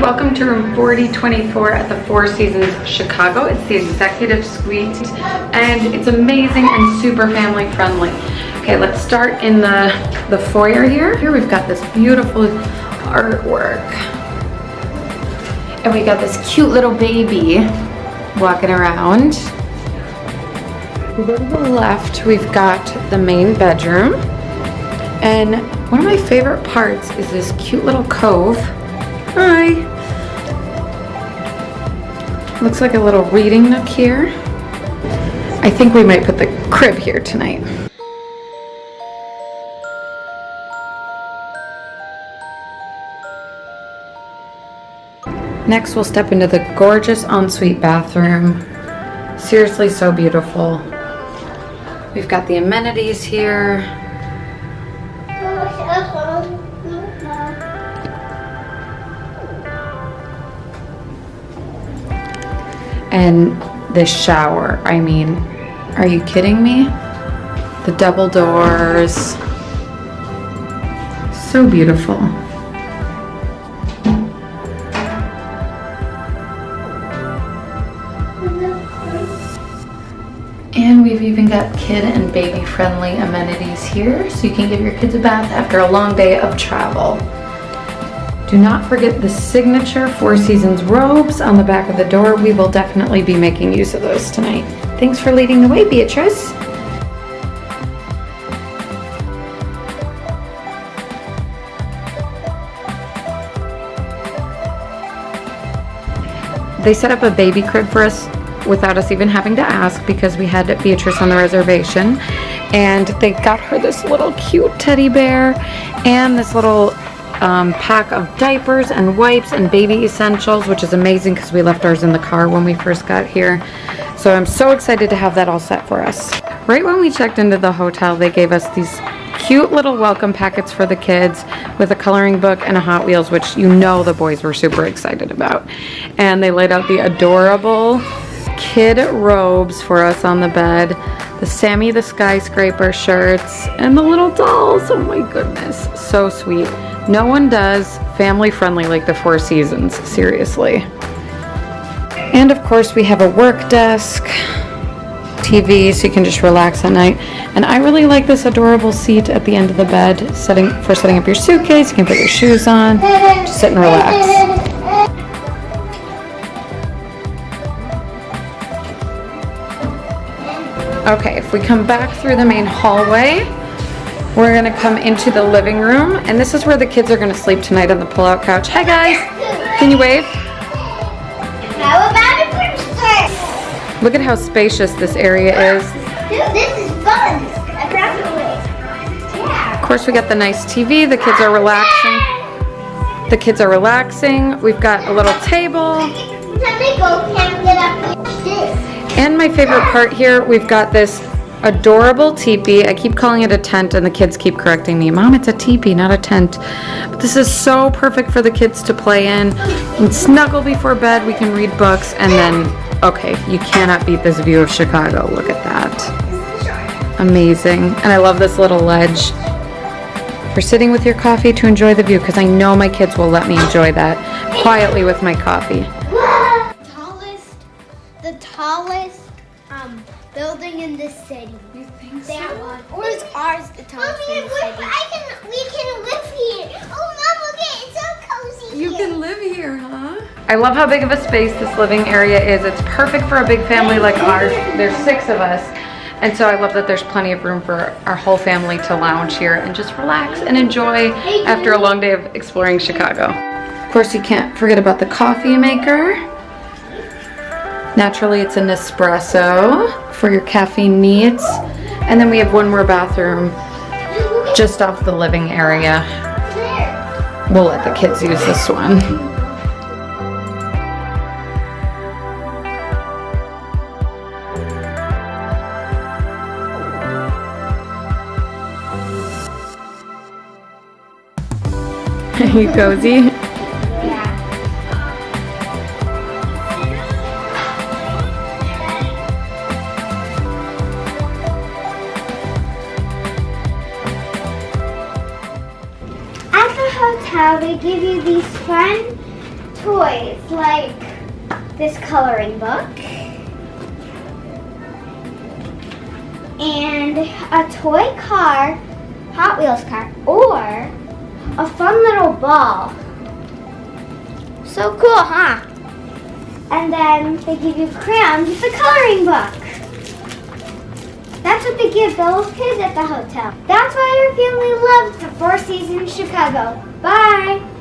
welcome to room 4024 at the Four Seasons Chicago. It's the executive suite and it's amazing and super family friendly. Okay, let's start in the foyer here. Here we've got this beautiful artwork. And we got this cute little baby walking around. We go to the left, we've got the main bedroom. And one of my favorite parts is this cute little cove. Hi. Looks like a little reading nook here. I think we might put the crib here tonight. Next, we'll step into the gorgeous ensuite bathroom. Seriously, so beautiful. We've got the amenities here. And this shower, I mean, are you kidding me? The double doors. So beautiful. And we've even got kid and baby friendly amenities here, so you can give your kids a bath after a long day of travel. Do not forget the signature Four Seasons robes on the back of the door. We will definitely be making use of those tonight. Thanks for leading the way, Beatrice. They set up a baby crib for us without us even having to ask because we had Beatrice on the reservation. And they got her this little cute teddy bear and this little pack of diapers and wipes and baby essentials, which is amazing because we left ours in the car when we first got here. So I'm so excited to have that all set for us. Right when we checked into the hotel, they gave us these cute little welcome packets for the kids with a coloring book and a Hot Wheels, which you know the boys were super excited about. And they laid out the adorable kid robes for us on the bed, the Sammy the Skyscraper shirts, and the little dolls. Oh my goodness, so sweet. No one does family friendly like the Four Seasons, seriously. And of course we have a work desk, TV, so you can just relax at night. And I really like this adorable seat at the end of the bed, for setting up your suitcase. You can put your shoes on, just sit and relax. Okay, if we come back through the main hallway, we're gonna come into the living room, and this is where the kids are gonna sleep tonight on the pull-out couch. Hi guys, can you wave? How about a princess? Look at how spacious this area is. Dude, this is fun. I graduate. Yeah. Of course, we got the nice TV. The kids are relaxing. The kids are relaxing. We've got a little table. And my favorite part here, we've got this adorable teepee. I keep calling it a tent and the kids keep correcting me. Mom, it's a teepee, not a tent. But this is so perfect for the kids to play in. You can snuggle before bed, we can read books, and then, okay, you cannot beat this view of Chicago. Look at that. Amazing. And I love this little ledge for sitting with your coffee to enjoy the view, because I know my kids will let me enjoy that quietly with my coffee. The tallest building in the city. You think that one. Or is ours the tallest in the city? We can live here. Oh, Mom, look at it. It's so cozy You can live here, huh? I love how big of a space this living area is. It's perfect for a big family like ours. There's 6 of us. And so I love that there's plenty of room for our whole family to lounge here and just relax and enjoy after a long day of exploring Chicago. Of course, you can't forget about the coffee maker. Naturally, it's an espresso for your caffeine needs. And then we have one more bathroom just off the living area. We'll let the kids use this one. Are you cozy? At the hotel, they give you these fun toys like this coloring book and a toy car, Hot Wheels car, or a fun little ball. So cool, huh? And then they give you crayons with the coloring book. That's what they give those kids at the hotel. That's why our family loves the Four Seasons Chicago. Bye!